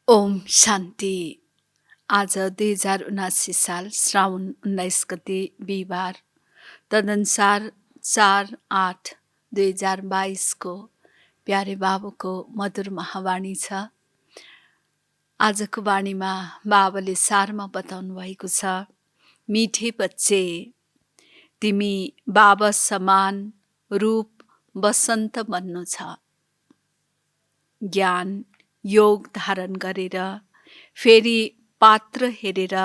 ओम शान्ति। आज 2079 साल श्रावण 19 गते बिहिबार तदनुसार 4/8/2022 को प्यारे बाबुको मधुर महावाणी छ। आजको वाणीमा बाबाले सारमा बताउनु भएको छ, मिठे बच्चे तिमी बाबा समान रूप बसन्त बन्नु छ। ज्ञान योग धारण गरेर फेरि पात्र हेरेर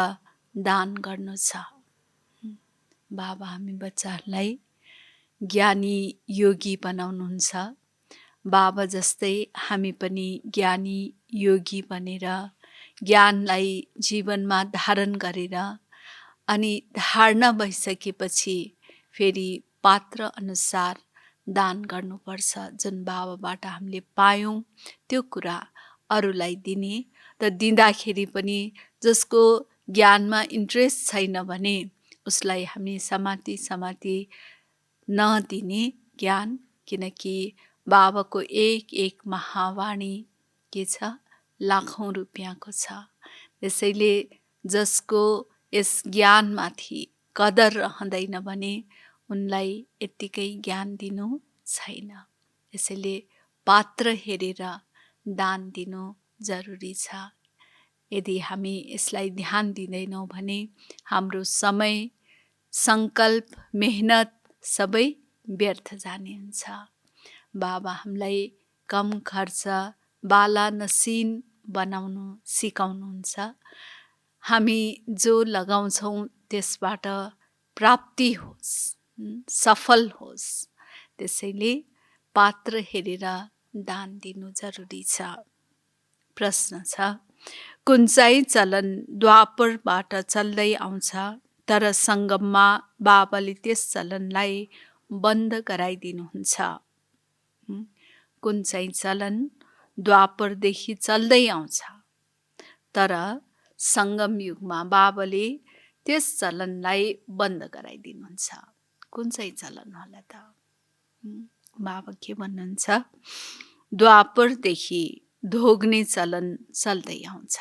दान गर्नु छ। बाबा हामी बच्चाहरूलाई ज्ञानी योगी बनाउनुहुन्छ। बाबा जस्तै हामी पनि ज्ञानी योगी बनेर ज्ञानलाई जीवनमा धारण गरेर अनि धारणा भइसकेपछि फेरि पात्र अनुसार दान गर्नुपर्छ। जुन बाबाबाट हामीले पायौँ त्यो कुरा अरूलाई दिने, त दिँदाखेरि पनि जसको ज्ञानमा इन्ट्रेस्ट छैन भने उसलाई हामी समाति नदिने ज्ञान, किनकि बाबाको एक एक महावाणी के छ, लाखौँ रुपियाँको छ। त्यसैले जसको यस ज्ञानमाथि कदर रहँदैन भने उनलाई यत्तिकै ज्ञान दिनु छैन। त्यसैले पात्र हेरेर दान दिनु जरुरी छ। यदि हामी यसलाई ध्यान दिँदैनौँ भने हाम्रो समय, सङ्कल्प, मेहनत सबै व्यर्थ जाने हुन्छ। बाबा हामीलाई कम खर्च, बाला नसिन बनाउनु सिकाउनुहुन्छ। हामी जो लगाउँछौँ त्यसबाट प्राप्ति होस्, सफल होस्। त्यसैले पात्र हेरेर दान दिनु जरुरी छ। प्रश्न छ, कुन चाहिँ चलन द्वापरबाट चल्दै आउँछ तर सङ्गममा बाबाले त्यस चलनलाई बन्द गराइदिनुहुन्छ? कुन चाहिँ चलन द्वापरदेखि चल्दै आउँछ तर सङ्गम युगमा बाबाले त्यस चलनलाई बन्द गराइदिनुहुन्छ? कुन चाहिँ चलन होला त? बाबा के भन्नुहुन्छ? द्वापरदेखि धोग्ने चलन चल्दै आउँछ।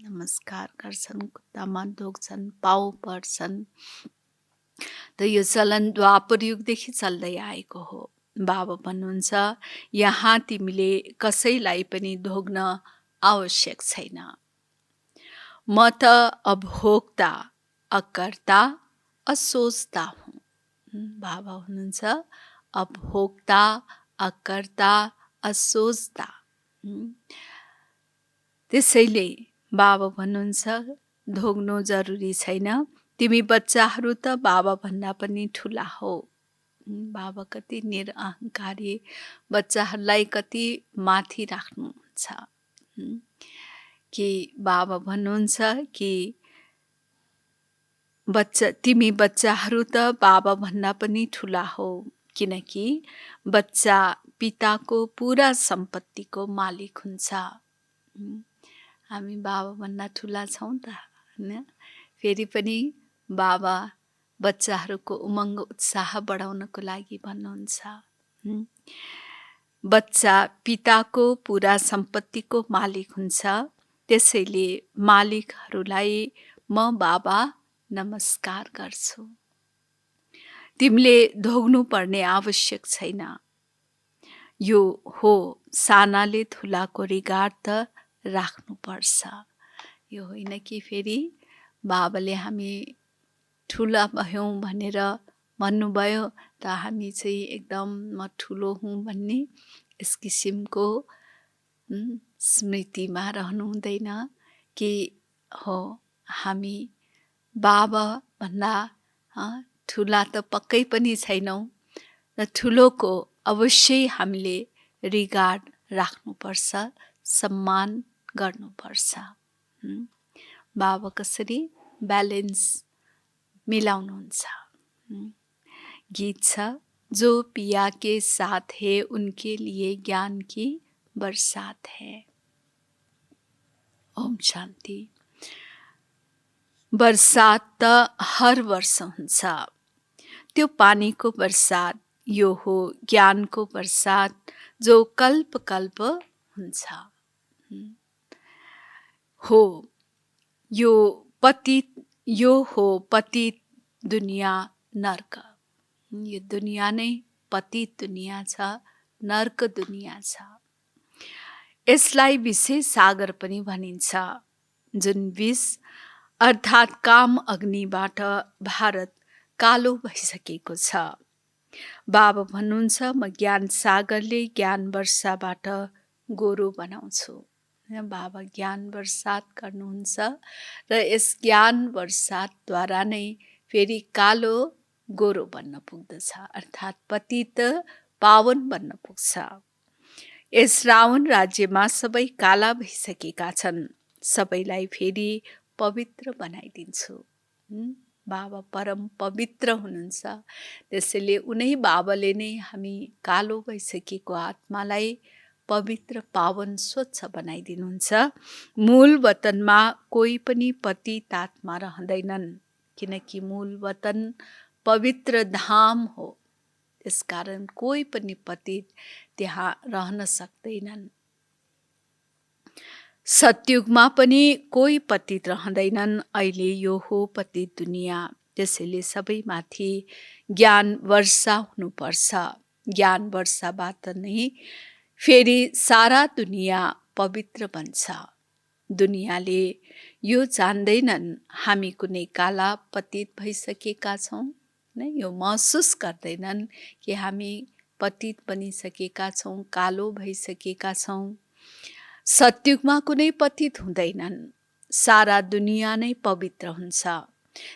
नमस्कार गर्छन्, खुट्टामा धोग्छन्, पाउ पर्छन्। त यो चलन द्वापर युगदेखि चल्दै आएको हो। बाबा भन्नुहुन्छ, यहाँ तिमीले कसैलाई पनि धोग्न आवश्यक छैन। म त अभोक्ता, अकर्ता, असोच्ता हुँ। बाबा हुनुहुन्छ अभोक्ता, अकर्ता, असोच्ता। त्यसैले बाबा भन्नुहुन्छ धोग्नु जरुरी छैन। तिमी बच्चाहरू त बाबा भन्दा पनि ठुला हो। बाबा कति निरअहङ्कारी, बच्चाहरूलाई कति माथि राख्नुहुन्छ कि बाबा भन्नुहुन्छ कि तिमी बच्चाहरू त बाबा भन्दा पनि ठुला हो, किनकि बच्चा पिताको पुरा सम्पत्तिको मालिक हुन्छ। हामी बाबा भन्दा ठुला छौँ त, होइन? फेरि पनि बाबा बच्चाहरूको उमङ्ग उत्साह बढाउनको लागि भन्नुहुन्छ, बच्चा पिताको पुरा सम्पत्तिको मालिक हुन्छ। त्यसैले मालिकहरूलाई म बाबा नमस्कार गर्छु। तिमीले धोग्नु पर्ने आवश्यक छैन। यो हो सानाले ठुलाको रिगार्ड त राख्नुपर्छ। यो होइन कि फेरि बाबाले हामी ठुला भयौँ भनेर भन्नुभयो त हामी चाहिँ एकदम म ठुलो हुँ भन्ने यस किसिमको स्मृतिमा रहनु हुँदैन कि हो हामी बाबा भन्दा ठुला त पक्कै पनि छैनौँ। र ठुलोको अवश्य हामीले रिगार्ड राख्नुपर्छ, सम्मान गर्नुपर्छ। बाबा कसरी ब्यालेन्स मिलाउनुहुन्छ? गीत छ, जो पिया के साथ है उनके लिए ज्ञान की बरसात है। ओम शान्ति। बरसात त हर वर्ष हुन्छ। त्यो पानीको बरसात यो हो ज्ञानको बरसात जो कल्प कल्प हुन्छ। हो यो पतित, यो हो पतित दुनिया नर्क। यो दुनिया नै पतित दुनिया छ, नर्क दुनिया छ। यसलाई विषय सागर पनि भनिन्छ, जुन विष अर्थात् काम अग्निबाट भारत कालो भइसकेको छ। बाबा भन्नुहुन्छ, म ज्ञान सागरले ज्ञान वर्षाबाट गोरो बनाउँछु। बाबा ज्ञान वर्षात गर्नुहुन्छ र यस ज्ञान वर्षातद्वारा नै फेरि कालो गोरो बन्न पुग्दछ, अर्थात् पतित पावन बन्न पुग्छ। यस रावण राज्यमा सबै काला भइसकेका छन्, सबैलाई फेरि पवित्र बनाइदिन्छु। बाबा परम पवित्र हुनुहुन्छ, त्यसैले उनै बाबाले नै हामी कालो भइसकेको आत्मालाई पवित्र पावन स्वच्छ बनाइदिनुहुन्छ। मूल वतनमा कोही पनि पतित आत्मा रहँदैनन्, किनकि मूल वतन पवित्र धाम हो। त्यसकारण कोही पनि पतित त्यहाँ रहन सक्दैनन्। सतयुगमा पनि कोही पतित रहँदैनन्। अहिले यो हो पतित दुनिया, त्यसैले सबैमाथि ज्ञान वर्षा हुनुपर्छ। ज्ञान वर्षाबाट नै फेरि सारा दुनिया पवित्र बन्छ। दुनियाले यो जान्दैनन् हामी कुनै काला पतित भइसकेका छौँ, नै यो महसुस गर्दैनन् कि हामी पतित बनिसकेका छौँ, कालो भइसकेका छौँ। सतयुगमा कुनै पतित हुँदैनन्, सारा दुनिया नै पवित्र हुन्छ।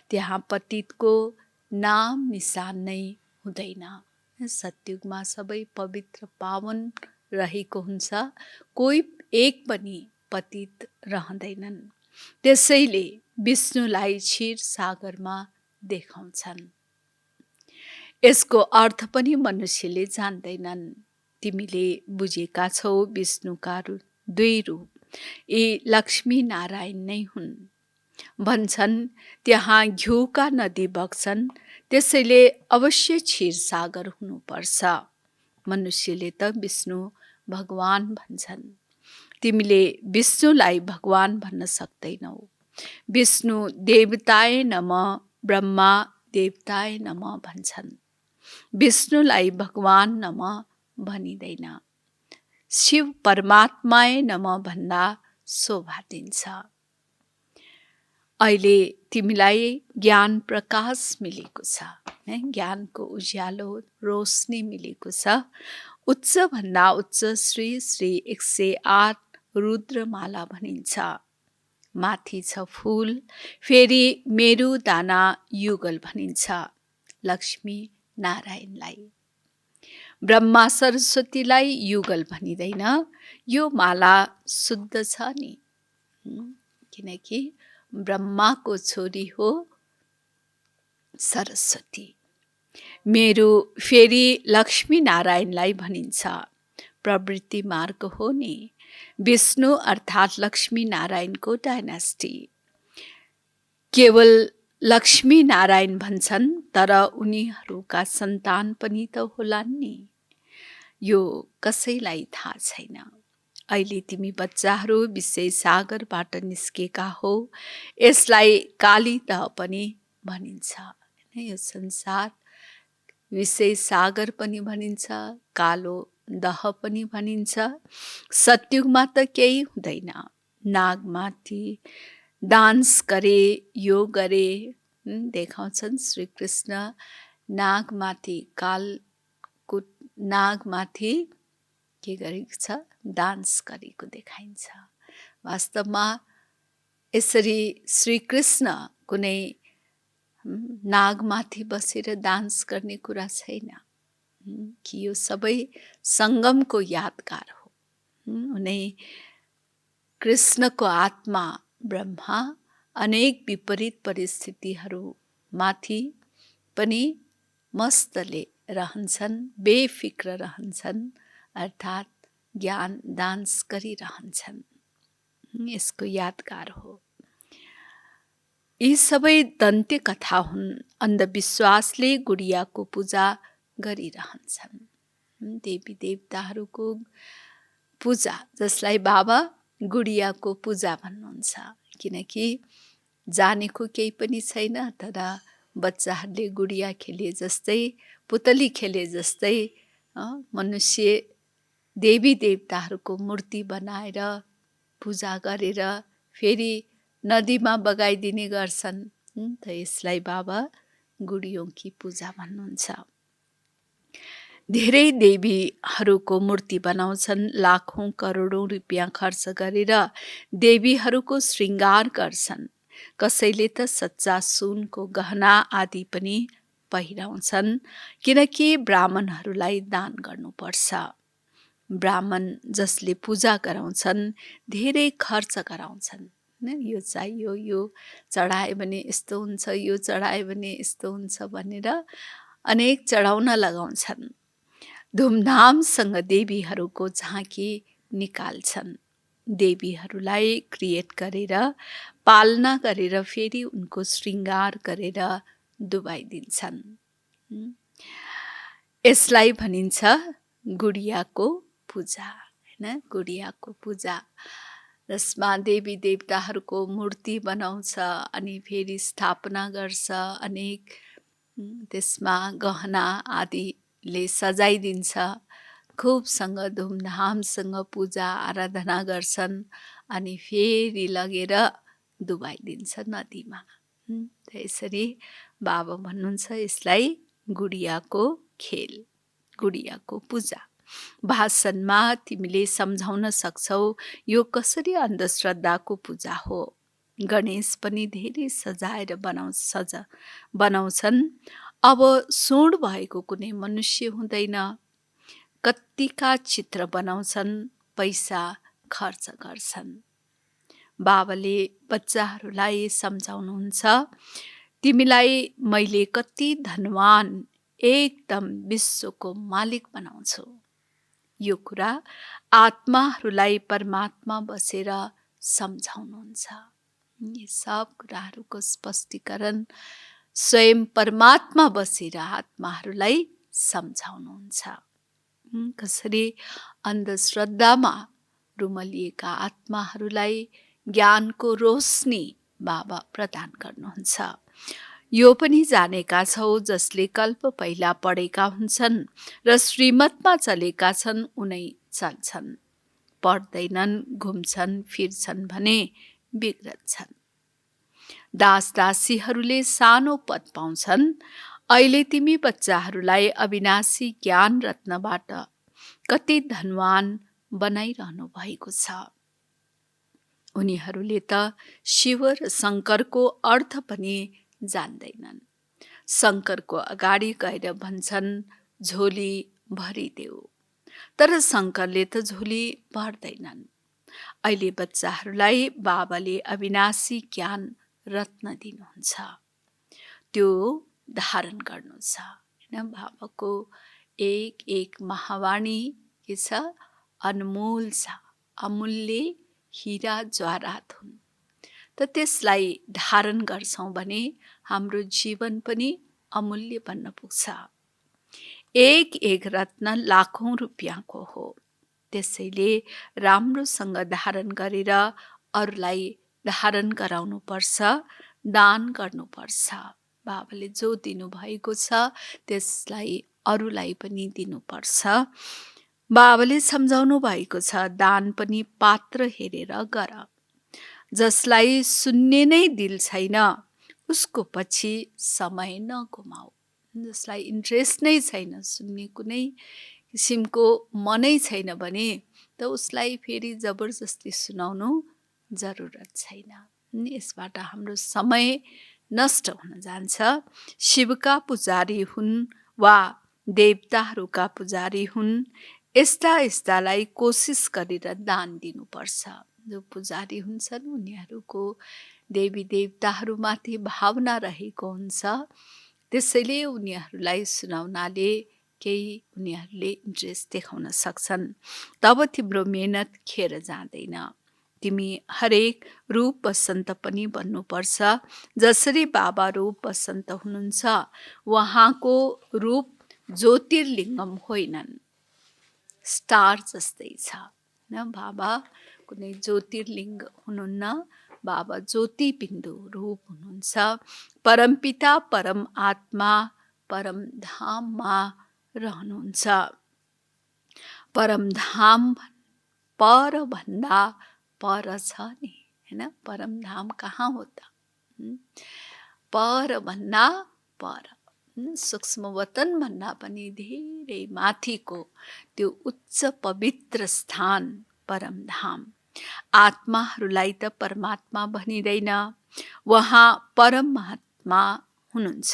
त्यहाँ पतितको नाम निशान नै हुँदैन। सतयुगमा सबै पवित्र पावन रहेको हुन्छ, कोही एक पनि पतित रहँदैनन्। त्यसैले विष्णुलाई क्षीर सागरमा देखाउँछन्। यसको अर्थ पनि मनुष्यले जान्दैनन्। तिमीले बुझेका छौ विष्णुका दुई रूप, यी लक्ष्मी नारायण नै हुन्। भन्छन् त्यहाँ घिउका नदी बग्छन्, त्यसैले अवश्य क्षीर सागर हुनुपर्छ। मनुष्यले त विष्णु भगवान भन्छन्। तिमीले विष्णुलाई भगवान भन्न सक्दैनौ। विष्णु देवताय नमः, ब्रह्मा देवताय नमः भन्छन्। विष्णुलाई भगवान नमः भनिँदैन। शिव परमात्माय नमः भन्दा शोभा दिन्छ। अहिले तिमीलाई ज्ञान प्रकाश मिलेको छ, ज्ञानको उज्यालो रोशनी मिलेको छ। उच्च भन्दा उच्च श्री श्री 108 रुद्रमाला भनिन्छ। माथि छ फूल, फेरि मेरु दाना युगल भनिन्छ लक्ष्मी नारायणलाई। ब्रह्मा सरस्वतीलाई युगल भनिँदैन। यो माला शुद्ध छ नि, किनकि ब्रह्माको छोरी हो सरस्वती। मेरु फेरि लक्ष्मी नारायणलाई भनिन्छ, प्रवृत्ति मार्ग हो नि। विष्णु अर्थात् लक्ष्मी नारायणको डाइनेस्टी। केवल लक्ष्मी नारायण भन्छन्, तर उनीहरूका सन्तान पनि त होलान् नि। यो कसैलाई थाहा छैन। अहिले तिमी बच्चाहरू विषय सागरबाट निस्केका हो, यसलाई काली दह पनि भनिन्छ। यो संसार विषय सागर पनि भनिन्छ, कालो दह पनि भनिन्छ। सतयुगमा त केही हुँदैन। नागमाथि डान्स गरे, यो गरे, देखाउँछन् श्री कृष्ण नागमाथि, कालको नागमाथि के गरेको छ, डान्स गरेको देखाइन्छ। वास्तवमा यसरी श्री कृष्ण कुनै नागमाथि बसेर डान्स गर्ने कुरा छैन, कि यो सबै सङ्गमको यादगार हो। उनै कृष्णको आत्मा ब्रह्मा अनेक विपरीत परिस्थितिहरू माथि पनि मस्तले रहन्छन्, बेफिक्र रहन्छन्, अर्थात् ज्ञान डान्स गरिरहन्छन्। यसको यादगार हो। यी सबै दन्त्य कथा हुन्। अन्धविश्वासले गुडियाको पूजा गरिरहन्छन्। देवी देवताहरूको पूजा, जसलाई बाबा गुडियाको पूजा भन्नुहुन्छ। किनकि जानेको केही पनि छैन, तर बच्चाहरूले गुडिया खेले जस्तै, पुतली खेले जस्तै मनुष्य देवी देवताहरूको मूर्ति बनाएर पूजा गरेर फेरि नदीमा बगाइदिने गर्छन्। त यसलाई बाबा गुडियों की पूजा भन्नुहुन्छ। धेरै देवीहरूको मूर्ति बनाउँछन्, लाखौं करोडौं रुपियाँ खर्च गरेर देवीहरूको श्रृङ्गार गर्छन्। कसैले त सच्चा सुनको गहना आदि पनि पहिराउँछन्, किनकि ब्राह्मणहरूलाई दान गर्नुपर्छ। ब्राह्मण जसले पूजा गराउँछन् धेरै खर्च गराउँछन्। यो चाहियो, यो चढायो भने यस्तो हुन्छ, यो चढायो भने यस्तो हुन्छ भनेर अनेक चढाउन लगाउँछन्। धुमधामसँग देवीहरूको झाँकी निकाल्छन्। देवीहरूलाई क्रिएट गरेर, पालना गरेर फेरि उनको श्रृङ्गार गरेर डुबाइदिन्छन्। यसलाई भनिन्छ गुडियाको पूजा, हैन? गुडियाको पूजा जसमा देवी देवताहरूको मूर्ति बनाउँछ अनि फेरि स्थापना गर्छ, अनेक त्यसमा गहना आदिले सजाइदिन्छ। खुबसँग धुमधामसँग पूजा आराधना गर्छन् अनि फेरि लगेर डुबाइदिन्छ नदीमा। त्यसरी बाबा भन्नुहुन्छ यसलाई गुडियाको खेल, गुडियाको पूजा। भाषणमा तिमीले सम्झाउन सक्छौ यो कसरी अन्धश्रद्धाको पूजा हो। गणेश पनि धेरै सजाएर बनाउँछन्। अब सुँड भएको कुनै मनुष्य हुँदैन। कत्तिका चित्र बनाउँछन्, पैसा खर्च गर्छन्। बाबाले बच्चाहरूलाई सम्झाउनुहुन्छ, तिमीलाई मैले कति धनवान, एकदम विश्वको मालिक बनाउँछु। यो कुरा आत्माहरूलाई परमात्मा बसेर सम्झाउनुहुन्छ। यी सब कुराहरूको स्पष्टीकरण स्वयं परमात्मा बसेर आत्माहरूलाई सम्झाउनुहुन्छ। कसरी अन्धश्रद्धामा रुमलिएका आत्माहरूलाई ज्ञानको रोशनी बाबा प्रदान गर्नुहुन्छ। यो पनि जानेका छौ जसले कल्प पहिला पढेका हुन्छन् र श्रीमतमा चलेका छन् उनै चल्छन्, पढ्दैनन्, घुम्छन् फिर्छन् भने बिग्रन्छन्। दास दासीहरूले सानो पद पाउँछन्। अहिले तिमी बच्चाहरूलाई अविनाशी ज्ञान रत्नबाट कति धनवान बनाइरहनु भएको छ। उनीहरूले त शिव र शङ्करको अर्थ पनि जान्दैनन्। शङ्करको अगाडि गएर भन्छन् झोली भरिदेऊ, तर शङ्करले त झोली भर्दैनन्। अहिले बच्चाहरूलाई बाबाले अविनाशी ज्ञान रत्न दिनुहुन्छ, त्यो धारण गर्नु छ। हैन, बाबाको एक एक महावाणी के छ, अनमोल छ, अमूल्य हीरा जवाहरात हुन्। त त्यसलाई धारण गर्छौं भने हाम्रो जीवन पनि अमूल्य बन्न पुग्छ। एक एक रत्न लाखौं रुपियाँको हो। त्यसैले राम्रोसँग धारण गरेर अरूलाई धारण गराउनु पर्छ, दान गर्नुपर्छ। बाबाले जो दिनुभएको छ त्यसलाई अरूलाई पनि दिनुपर्छ। बाबाले सम्झाउनु भएको छ दान पनि पात्र हेरेर गर। जसलाई सुन्ने नै दिल छैन उसको पछि समय नगुमाऊ। जसलाई इन्ट्रेस्ट नै छैन, सुन्ने कुनै किसिमको मनै छैन भने त उसलाई फेरि जबरजस्ती सुनाउनु जरुरत छैन। यसबाट हाम्रो समय नष्ट हुन जान्छ। शिवका पुजारी हुन् वा देवताहरूका पुजारी हुन्, यस्तालाई कोसिस गरेर दान दिनुपर्छ। जो पुजारी हुन्छन् उनीहरूको देवी देवताहरूमाथि भावना रहेको हुन्छ। त्यसैले उनीहरूलाई सुनाउनाले केही उनीहरूले इन्ट्रेस्ट देखाउन सक्छन्। तब तिम्रो मेहनत खेर जाँदैन। तिमी हरेक रूप बसन्त पनि बन्नुपर्छ। जसरी बाबा रूप बसन्त हुनुहुन्छ, उहाँको रूप ज्योतिर्लिङ्गम होइनन्, स्टार जस्तै छ। बाबाको कुनै ज्योतिर्लिङ्ग हुनुहुन्न, बाबा ज्योतिबिन्दु रूप हुनुहुन्छ। परमपिता परम आत्मा परमधाममा रहनुहुन्छ। परमधाम परभन्दा पर छ नि, हैन? परमधाम कहाँ हो त? परभन्दा पर, सूक्ष्म वतन भन्दा पनि धेरै माथिको त्यो उच्च पवित्र स्थान परमधाम। आत्माहरूलाई त परमात्मा भनिँदैन, वहाँ परम महात्मा हुनुहुन्छ।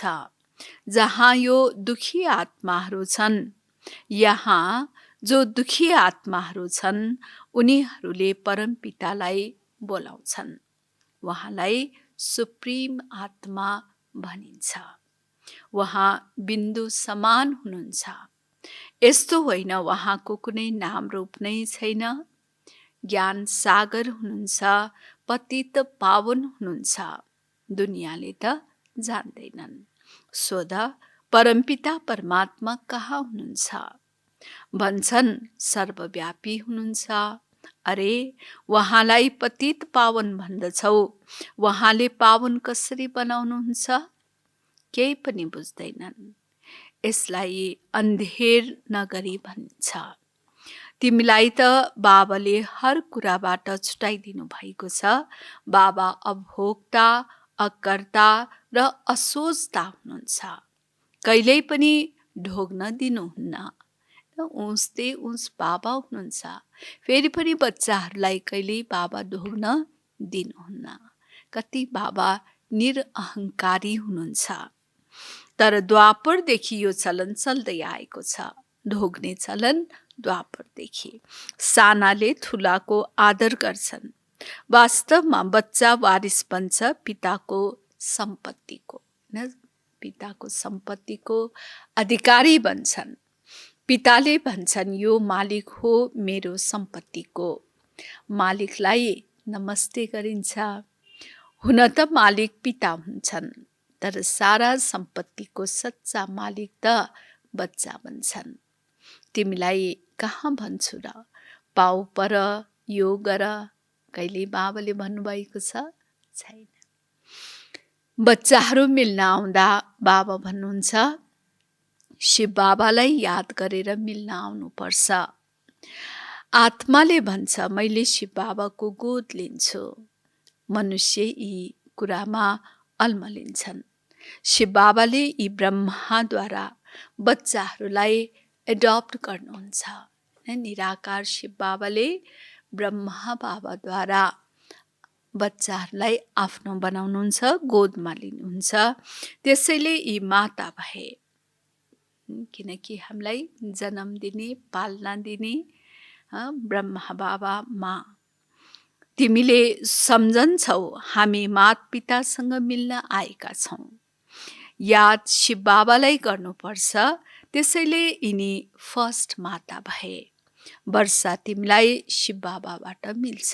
जहाँ यो दुखी आत्माहरू छन्, यहाँ जो दुखी आत्माहरू छन्, उनीहरूले परमपितालाई बोलाउँछन्। उहाँलाई सुप्रिम आत्मा भनिन्छ। उहाँ बिन्दु समान हुनुहुन्छ। यस्तो होइन उहाँको कुनै नाम रूप नै छैन। ज्ञान सागर हुनुहुन्छ, पतित पावन हुनुहुन्छ। दुनियाँले त जान्दैनन्। सोध, परमपिता परमात्मा कहाँ हुनुहुन्छ? भन्छन् सर्वव्यापी हुनुहुन्छ। अरे, उहाँलाई पतित पावन भन्दछौ, उहाँले पावन कसरी बनाउनुहुन्छ? केही पनि बुझ्दैनन्। यसलाई अन्धेर नगरी भन्छ। तिमीलाई त बाबाले हर कुराबाट छुटाइदिनु भएको छ। बाबा अभोक्ता, अकर्ता र असोजता हुनुहुन्छ। कहिल्यै पनि ढोग्न दिनुहुन्न। उस्तै उस बाबा हुनुहुन्छ। फेरि पनि बच्चाहरूलाई कहिल्यै बाबा ढोग्न दिनुहुन्न। कति बाबा निरअहङ्कारी हुनुहुन्छ। तर द्वापरदेखि यो चलन चल्दै आएको छ। ढोग्ने चलन द्वापरदेखि। सानाले ठुलाको आदर गर्छन्। वास्तवमा बच्चा वारिस बन्छ पिताको सम्पत्तिको, पिताको सम्पत्तिको अधिकारी बन्छन्। पिताले भन्छन् यो मालिक हो मेरो सम्पत्तिको। मालिकलाई नमस्ते गरिन्छ। हुन त मालिक पिता हुन्छन्, तर सारा सम्पत्तिको सच्चा मालिक त बच्चा बन्छन्। तिमीलाई कहाँ भन्छु र, पाउ पर, यो गर, कहिले बाबाले भन्नुभएको छ? छैन। बच्चाहरू मिल्न आउँदा बाबा भन्नुहुन्छ शिव बाबालाई याद गरेर मिल्न आउनुपर्छ। आत्माले भन्छ मैले शिव बाबाको गोद लिन्छु। मनुष्य यी कुरामा अल्मलिन्छन्। शिव बाबाले यी ब्रह्माद्वारा बच्चाहरूलाई एडप्ट गर्नुहुन्छ। निराकार शिव बाबाले ब्रह्मा बाबाद्वारा बच्चाहरूलाई आफ्नो बनाउनुहुन्छ, गोदमा लिनुहुन्छ। त्यसैले यी माता भए, किनकि हामीलाई जन्म दिने, पालना दिने ब्रह्मा बाबा माँ। तिमीले सम्झन्छौ हामी मात पितासँग मिल्न आएका छौँ। याद शिव बाबालाई गर्नुपर्छ। त्यसैले यिनी फर्स्ट माता भए। वर्षा तिमीलाई शिव बाबाबाट मिल्छ।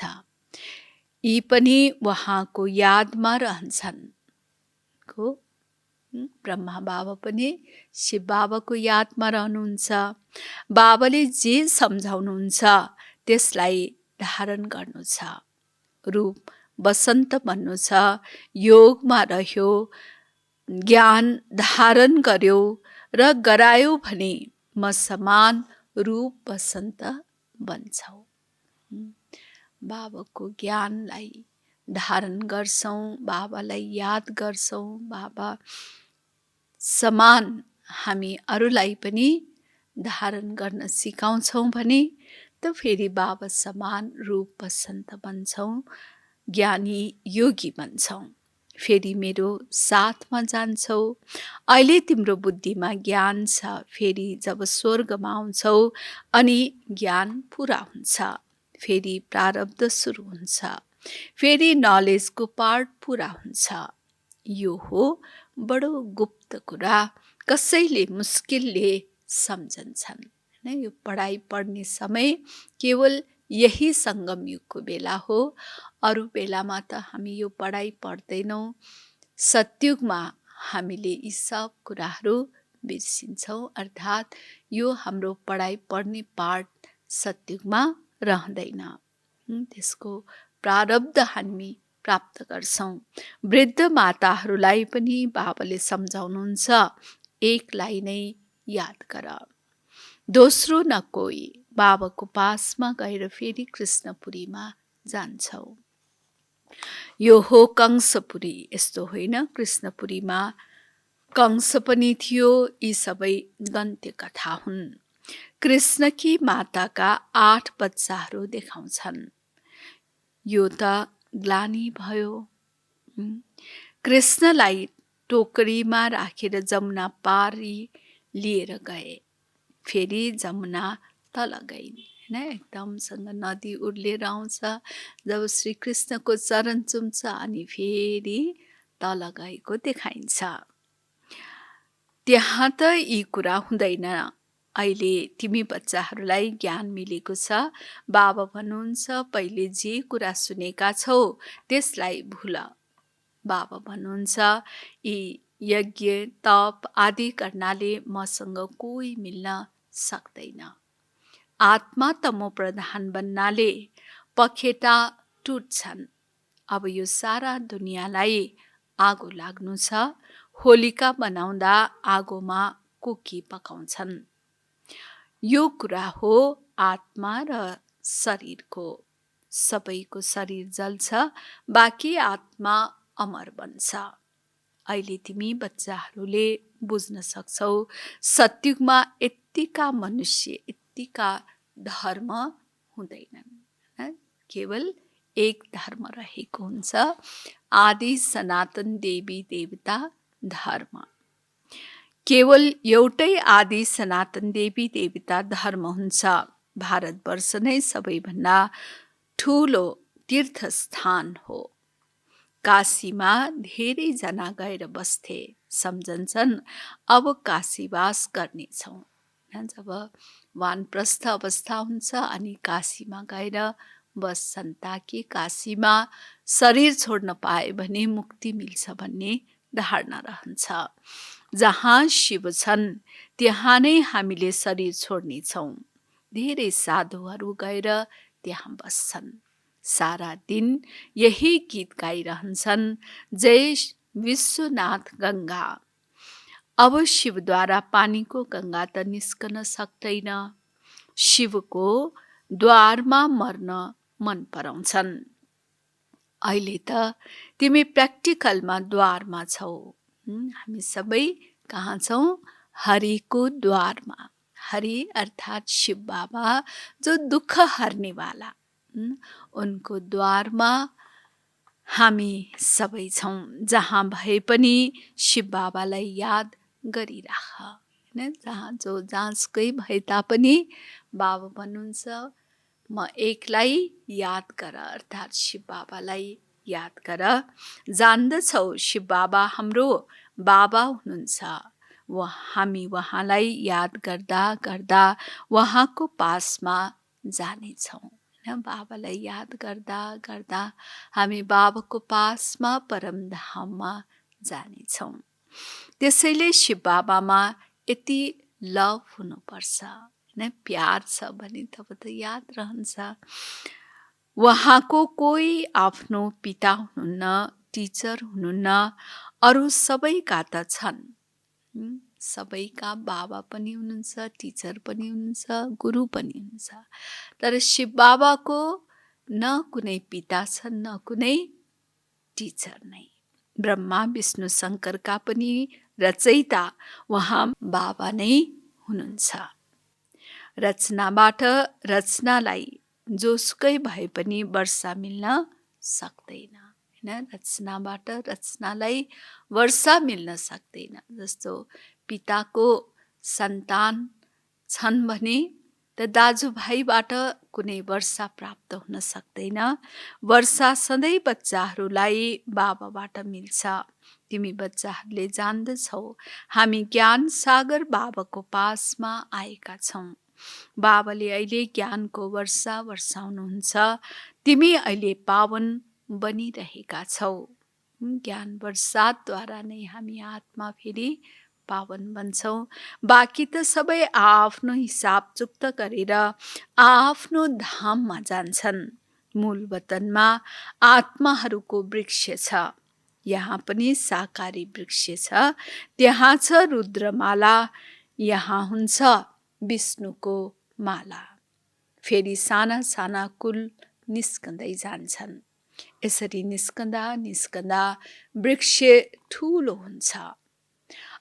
यी पनि उहाँको यादमा रहन्छन्। ब्रह्मा बाबा पनि शिव बाबाको यादमा रहनुहुन्छ। बाबाले जे सम्झाउनुहुन्छ त्यसलाई धारण गर्नु छ। रूप बसन्त भन्नु छ। योगमा रह्यो, ज्ञान धारण गर्यो र गरायो भने म समान रूप बसन्त बन्छौ। बाबाको ज्ञानलाई धारण गर्छौँ, बाबालाई याद गर्छौँ, बाबा समान हामी अरूलाई पनि धारण गर्न सिकाउँछौँ भने त फेरि बाबा समान रूप बसन्त बन्छौँ, ज्ञानी योगी बन्छौँ। फेरि मेरो साथमा जान्छौ। अहिले तिम्रो बुद्धिमा ज्ञान छ, फेरि जब स्वर्गमा आउँछौ अनि ज्ञान पुरा हुन्छ, फेरि प्रारब्ध सुरु हुन्छ, फेरि नलेजको पार्ट पुरा हुन्छ। यो हो बडो गुप्त कुरा, कसैले मुस्किलले सम्झन्छन्। यो पढाइ पढ्ने समय केवल यही सङ्गम युगको बेला हो। अरू बेलामा त हामी यो पढाइ पढ्दैनौँ। सतयुगमा हामीले यी सब कुराहरू बिर्सिन्छौँ। अर्थात् यो हाम्रो पढाइ पढ्ने पार्ट सतयुगमा रहँदैन। त्यसको प्रारब्ध हामी प्राप्त गर्छौँ। वृद्ध माताहरूलाई पनि बाबाले सम्झाउनुहुन्छ, एकलाई नै याद गर, दोस्रो न कोही। बाबाको पासमा गएर फेरि कृष्णपुरीमा जान्छौ। यो हो कंसपुरी, यस्तो होइन। कृष्णपुरीमा कंस पनि थियो। यी सबै दन्त्य कथा हुन्। कृष्णकी माताका 8 बच्चाहरू देखाउँछन्। यो त ग्लानी भयो। कृष्णलाई टोकरीमा राखेर जमुना पारी लिएर गए। फेरि जमुना तल गइन्, होइन। एकदमसँग नदी उर्लेर आउँछ। जब श्री कृष्णको चरण चुम्छ अनि फेरि तल गएको देखाइन्छ। त्यहाँ त यी कुरा हुँदैन। अहिले तिमी बच्चाहरूलाई ज्ञान मिलेको छ। बाबा भन्नुहुन्छ, पहिले जे कुरा सुनेका छौ त्यसलाई भुल। बाबा भन्नुहुन्छ, यी यज्ञ तप आदि गर्नाले मसँग कोही मिल्न सक्दैन। आत्मा तमो प्रधान बन्नाले पखेटा टुट्छन्। अब यो सारा दुनियाँलाई आगो लाग्नु छ। होलिका बनाउँदा आगोमा कुकी पकाउँछन्। यो कुरा हो आत्मा र शरीरको। सबैको शरीर जल्छ, बाँकी आत्मा अमर बन्छ। अहिले तिमी बच्चाहरूले बुझ्न सक्छौ, सत्युगमा यत्तिका मनुष्य, यत्तिका धर्म हुँदैनन्। केवल एक धर्म रहेको हुन्छ, आदि सनातन देवी देवता धर्म। केवल एउटै आदि सनातन देवी देवता धर्म हुन्छ। भारतवर्ष नै सबैभन्दा ठुलो तीर्थस्थान हो। काशीमा धेरैजना गएर बस्थे, सम्झन्छन् अब काशीवास गर्नेछौँ। जब वानप्रस्थ अवस्था हुन्छ अनि काशीमा गएर बस्छन्, ताकि काशीमा शरीर छोड्न पाए भने मुक्ति मिल्छ भन्ने धारणा रहन्छ। जहाँ शिव छन् त्यहाँ नै हामीले शरीर छोड्नेछौँ। धेरै साधुहरू गएर त्यहाँ बस्छन्। सारा दिन यही गीत गाइरहन्छन्, जय विश्वनाथ गङ्गा। अब शिवद्वारा पानीको गङ्गा त निस्कन सक्दैन। शिवको द्वारमा मर्न मन पराउँछन्। अहिले त तिमी प्र्याक्टिकलमा द्वारमा छौ। हामी सबै कहाँ छौँ? हरिको द्वारमा। हरि अर्थात् शिव बाबा, जो दुःख हर्नेवाला, उनको द्वारमा हामी सबै छौँ। जहाँ भए पनि शिव बाबालाई याद गरिराख। जहाँ जो जहाँकै भए तापनि बाबा भन्नुहुन्छ, म एकलाई याद गर, अर्थात् शिव बाबालाई याद गर। जान्दछौ शिव बाबा हाम्रो बाबा हुनुहुन्छ। हामी उहाँलाई याद गर्दा गर्दा उहाँको पासमा जानेछौँ। बाबालाई याद गर्दा गर्दा हामी बाबाको पासमा परमधाममा जानेछौँ। त्यसैले शिव बाबामा यति लभ हुनुपर्छ, प्यार छ भने तब त याद रहन्छ। उहाँको कोही आफ्नो पिता हुनुहुन्न, टिचर हुनुहुन्न। अरू सबैका त छन्। सबैका बाबा पनि हुनुहुन्छ, टिचर पनि हुनुहुन्छ, गुरु पनि हुनुहुन्छ। तर शिव बाबाको न कुनै पिता छन्, न कुनै टिचर नै। ब्रह्मा विष्णु शङ्करका पनि रचयिता उहाँ बाबा नै हुनुहुन्छ। रचनाबाट रचनालाई जोसुकै भए पनि वर्षा मिल्न सक्दैन। रचनाबाट रचनालाई वर्षा मिल्न सक्दैन। जस्तो पिताको सन्तान छन् भने त दाजुभाइबाट कुनै वर्षा प्राप्त हुन सक्दैन। वर्षा सधैँ बच्चाहरूलाई बाबाबाट मिल्छ। तिमी बच्चाहरूले जान्दछौ, हामी ज्ञान सागर बाबाको पासमा आएका छौँ। बाबाले अहिले ज्ञानको वर्षा वर्षाउनुहुन्छ। तिमी अहिले पावन बनिरहेका छौ। ज्ञान वर्षाद्वारा नै हामी आत्मा फेरि पावन बन्छौँ। बाँकी त सबै आफ्नो हिसाब चुक्त गरेर आफ्नो धाममा जान्छन्। मूल वतनमा आत्माहरूको वृक्ष छ। यहाँ पनि साकारी वृक्ष छ। त्यहाँ छ रुद्रमाला, यहाँ हुन्छ विष्णुको माला। फेरि साना साना कुल निस्कँदै जान्छन्। यसरी निस्कँदा निस्कँदा वृक्ष ठुलो हुन्छ।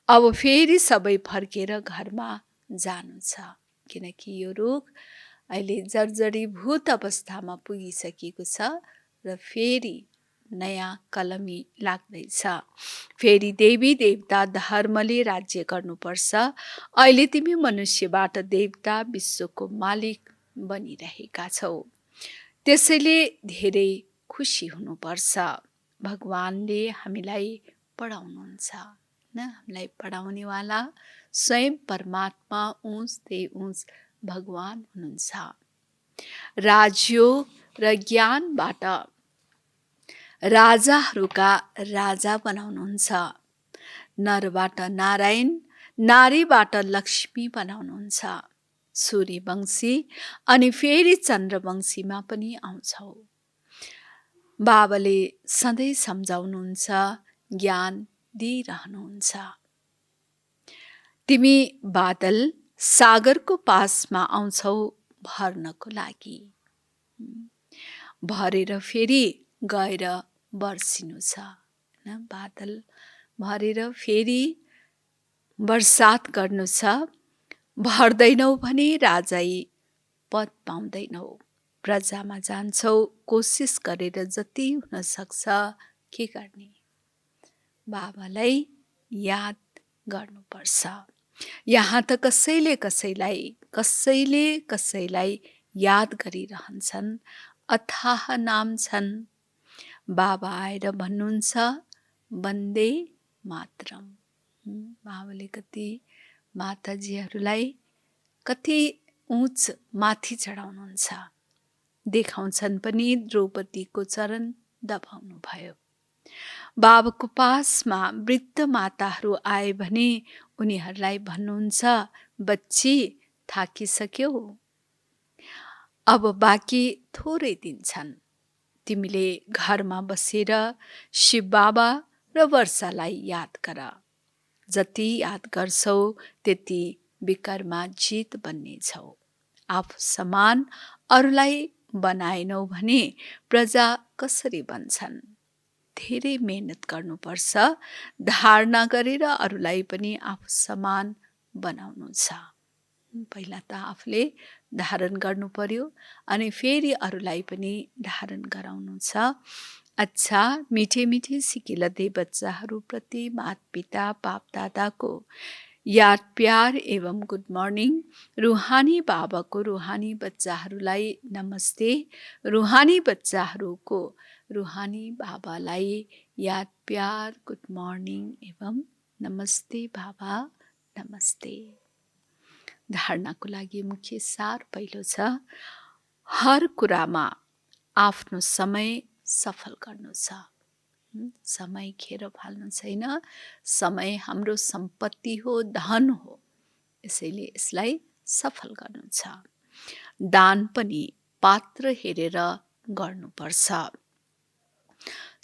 अब फेरि सबै फर्केर घरमा जानु छ, किनकि यो रुख अहिले जर्जरीभूत अवस्थामा पुगिसकेको छ र फेरि नयाँ कलमी लाग्दैछ। फेरि देवी देवता धर्मले राज्य गर्नुपर्छ। अहिले तिमी मनुष्यबाट देवता, विश्वको मालिक बनिरहेका छौ। त्यसैले धेरै खुसी हुनुपर्छ। भगवानले हामीलाई पढाउनुहुन्छ, हामीलाई पढाउनेवाला स्वयं परमात्मा ऊँच ते ऊँच भगवान हुनुहुन्छ। राजयोग र ज्ञानबाट राजाहरूका राजा बनाउनुहुन्छ। नरबाट नारायण, नारीबाट लक्ष्मी बनाउनुहुन्छ। सूर्यवंशी अनि फेरि चन्द्रवंशीमा पनि आउँछौ। बाबाले सधैँ सम्झाउनुहुन्छ, ज्ञान दिइरहनुहुन्छ। तिमी बादल सागरको पासमा आउँछौ भर्नको लागि। भरेर फेरि गएर बर्सिनु छ। बादल भरेर फेरि बर्सात गर्नु छ। भर्दैनौ भने राजाई पद पाउँदैनौ। प्रजामा जान्छौ, कोसिस गरेर जति हुन सक्छ के गर्ने, बाबालाई याद गर्नुपर्छ। यहाँ त कसैले कसैलाई याद गरिरहन्छन्। अथाह नाम छन्। बाबा आएर भन्नुहुन्छ वन्दे मातरम। बाबाले कति माताजीहरूलाई कति उच्च माथि चढाउनुहुन्छ। देखाउँछन् पनि, द्रौपदीको चरण दबाउनु भयो। बाबाको पासमा वृद्ध माताहरू आए भने उनीहरूलाई भन्नुहुन्छ बच्ची थाकिसक्यौ, अब बाँकी थोरै दिन छन्। तिमीले घरमा बसेर शिव बाबा र वर्षालाई याद गर। जति याद गर्छौ त्यति विकर्मा जित बन्नेछौ। आफू समान अरूलाई बनाएनौ भने प्रजा कसरी बन्छन्? धेरै मेहनत गर्नुपर्छ। धारणा गरेर अरूलाई पनि आफू समान बनाउनु छ। पहिला त आफूले धारण गर्नु पर्यो अनि फेरि अरूलाई पनि धारण गराउनु छ। अच्छा, मिठे मिठे सिकिलते बच्चाहरूप्रति माता पिता बाप दादाको याद प्यार एवं गुड मर्निङ। रुहानी बाबाको रुहानी बच्चाहरूलाई नमस्ते। रुहानी बच्चाहरूको रुहानी बाबालाई याद प्यार गुड मर्निङ एवं नमस्ते बाबा, नमस्ते। धारणाको लागि मुख्य सार पहिलो छ, हर कुरामा आफ्नो समय सफल गर्नु छ। समय खेर फाल्नु छैन। समय हाम्रो सम्पत्ति हो, धन हो। यसैले यसलाई सफल गर्नु छ। दान पनि पात्र हेरेर गर्नुपर्छ।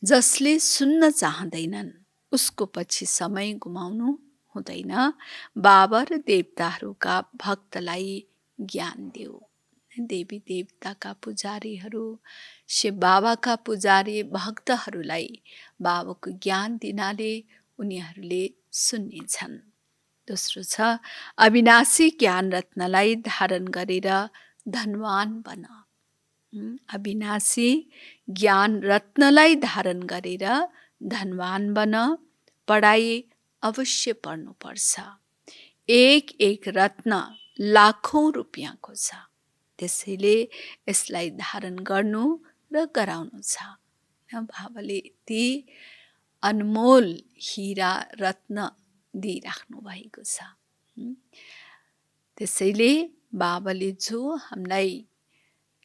जसले सुन्न चाहँदैनन् उसको पछि समय गुमाउनु हुँदैन। बाबा र देवताहरूका भक्तलाई ज्ञान देऊ। देवी देवताका पुजारीहरू, शिव बाबाका पुजारी भक्तहरूलाई बाबाको ज्ञान दिनाले उनीहरूले सुन्नेछन्। दोस्रो छ, अविनाशी ज्ञान रत्नलाई धारण गरेर धनवान बन। अविनाशी ज्ञान रत्नलाई धारण गरेर धनवान बन। पढाइ अवश्य पढ्नुपर्छ। एक एक रत्न लाखौं रुपियाँको छ। त्यसैले यसलाई धारण गर्नु र गराउनु छ। बाबाले ती अनमोल हीरा रत्न दिइराख्नु भएको छ। त्यसैले बाबाले जो हामीलाई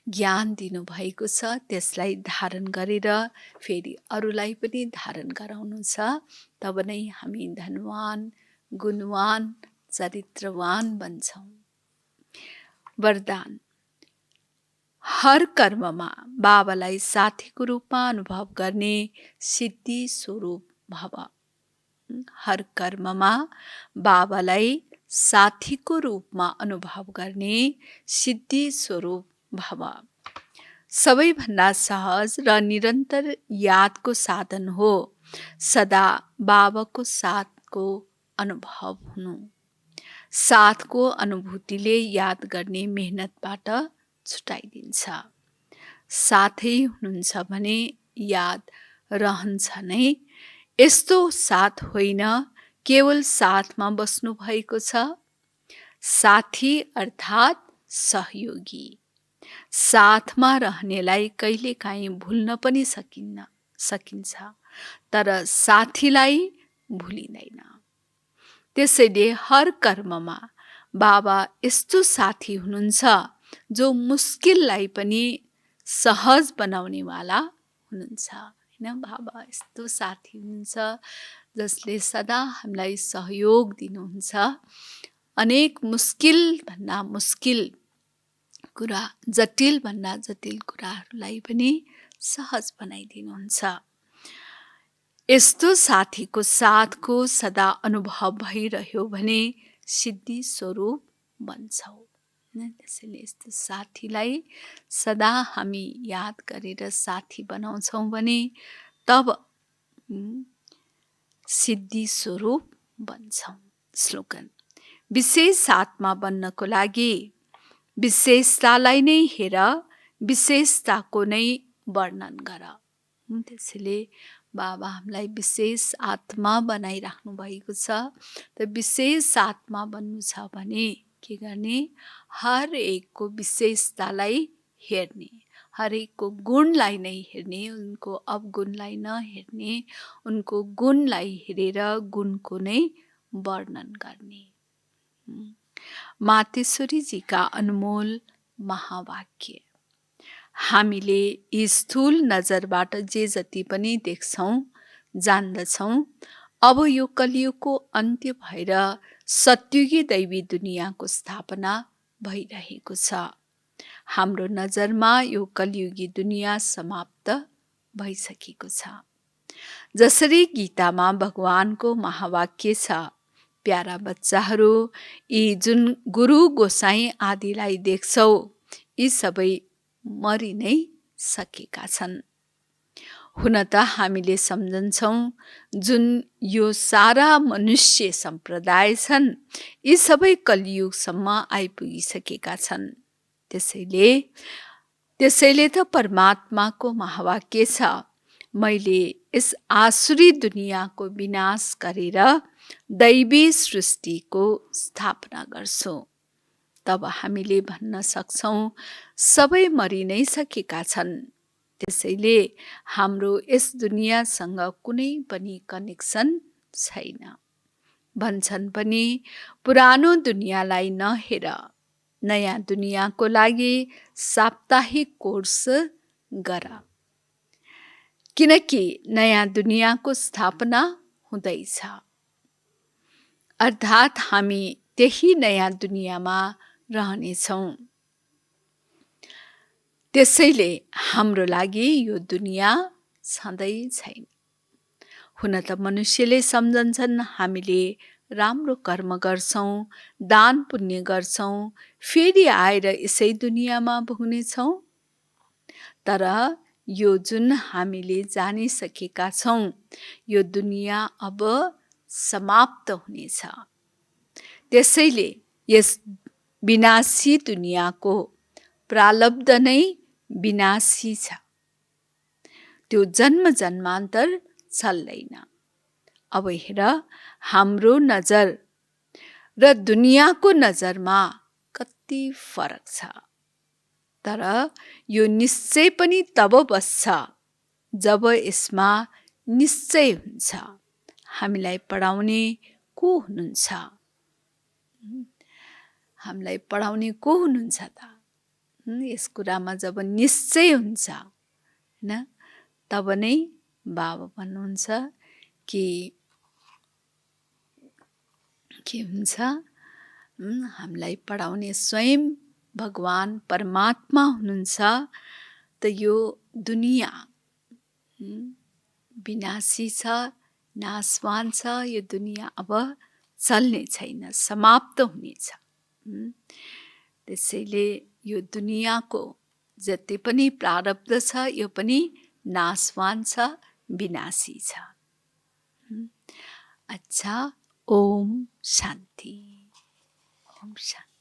ज्ञान दिनुभएको छ त्यसलाई धारण गरेर फेरि अरूलाई पनि धारण गराउनु छ। तब नै हामी धनवान, गुणवान, चरित्रवान बन्छौँ। वरदान, हर कर्ममा बाबालाई साथीको रूपमा अनुभव गर्ने सिद्धि स्वरूप भव। हर कर्ममा बाबालाई साथीको रूपमा अनुभव गर्ने सिद्धि स्वरूप भव। सबैभन्दा सहज र निरन्तर यादको साधन हो सदा बाबाको साथको अनुभव हुनु। साथको अनुभूतिले याद गर्ने मेहनतबाट छुटाइदिन्छ। साथै हुनुहुन्छ भने याद रहन्छ नै। यस्तो साथ होइन केवल साथमा बस्नु भएको छ। साथी अर्थात् सहयोगी। साथमा रहनेलाई कहिलेकाहीँ भुल्न पनि सकिन्छ, तर साथीलाई भुलिँदैन। त्यसैले हर कर्ममा बाबा यस्तो साथी हुनुहुन्छ जो मुस्किललाई पनि सहज बनाउनेवाला हुनुहुन्छ। होइन, बाबा यस्तो साथी हुनुहुन्छ जसले सदा हामीलाई सहयोग दिनुहुन्छ। अनेक मुस्किलभन्दा मुस्किल कुरा, जटिलभन्दा जटिल कुराहरूलाई पनि सहज बनाइदिनुहुन्छ। यस्तो साथीको साथको सदा अनुभव भइरह्यो भने सिद्धि स्वरूप बन्छौँ। त्यसैले यस्तो साथीलाई सदा हामी याद गरेर साथी बनाउँछौँ भने तब सिद्धि स्वरूप बन्छौँ। स्लोगन: विशेष आत्मा बन्नको लागि विशेषतालाई नै हेर, विशेषताको नै वर्णन गर। त्यसैले बाबा हामीलाई विशेष आत्मा बनाइराख्नु भएको छ। त विशेष आत्मा बन्नु छ भने के गर्ने? हर एकको विशेषतालाई हेर्ने, हरेकको गुणलाई नै हेर्ने, उनको अवगुणलाई नहेर्ने, उनको गुणलाई हेरेर गुणको नै वर्णन गर्ने। मातेश्वरीजीका अनमोल महावाक्य। हामीले यी स्थूल नजरबाट जे जति पनि देख्छौँ, जान्दछौँ, अब यो कलियुगको अन्त्य भएर सत्युगी दैवी दुनियाँको स्थापना भइरहेको छ। हाम्रो नजरमा यो कलियुगी दुनियाँ समाप्त भइसकेको छ। जसरी गीतामा भगवानको महावाक्य छ, प्यारा बच्चाहरू, यी जुन गुरु गोसाई आदिलाई देख्छौ, यी सबै मरि नै सकेका छन्। हुन त हामीले सम्झन्छौँ जुन यो सारा मनुष्य सम्प्रदाय छन्, यी सबै कलियुगसम्म आइपुगिसकेका छन्। त्यसैले त परमात्माको महावाक्य छ, मैले यस आसुरी दुनियाँको विनाश गरेर दैवी सृष्टिको स्थापना गर्छु। तब हामीले भन्न सक्छौँ सबै मरि नै सकेका छन्। त्यसैले हाम्रो यस दुनियाँसँग कुनै पनि कनेक्सन छैन। भन्छन् पनि पुरानो दुनियाँलाई नहेर, नयाँ दुनियाँको लागि साप्ताहिक कोर्स गर। किनकि नयाँ दुनियाँको स्थापना हुँदैछ। अर्थात् हामी त्यही नयाँ दुनियाँमा रहनेछौँ। त्यसैले हाम्रो लागि यो दुनियाँ छँदै छैन। हुन त मनुष्यले सम्झन्छन् हामीले राम्रो कर्म गर्छौँ, दान पुण्य गर्छौँ, फेरि आएर यसै दुनियाँमा भुग्नेछौँ। तर यो जुन हामीले जानिसकेका छौँ, यो दुनियाँ अब समाप्त हुनेछ। त्यसैले यस विनाशी दुनियाँको प्रारब्ध नै विनाशी छ। त्यो जन्म जन्मान्तर चल्दैन। अब हेर, हाम्रो नजर र दुनियाँको नजरमा कति फरक छ। तर यो निश्चय पनि तब बस्छ जब यसमा निश्चय हुन्छ। हामीलाई पढाउने को हुनुहुन्छ? हामीलाई पढाउने को हुनुहुन्छ त? यस कुरामा जब निश्चय हुन्छ, हैन, तब नै बाबा भन्नुहुन्छ कि के हुन्छ? हामीलाई पढाउने स्वयं भगवान परमात्मा हुनुहुन्छ त यो दुनिया विनाशी छ, नाशवान छ। यो दुनिया अब चल्ने छैन, समाप्त हुनेछ। त्यसैले यो दुनियाको जति पनि प्रारब्ध छ यो पनि नाशवान छ, विनाशी छ। अच्छा, ओम शान्ति, ओम शान्ति।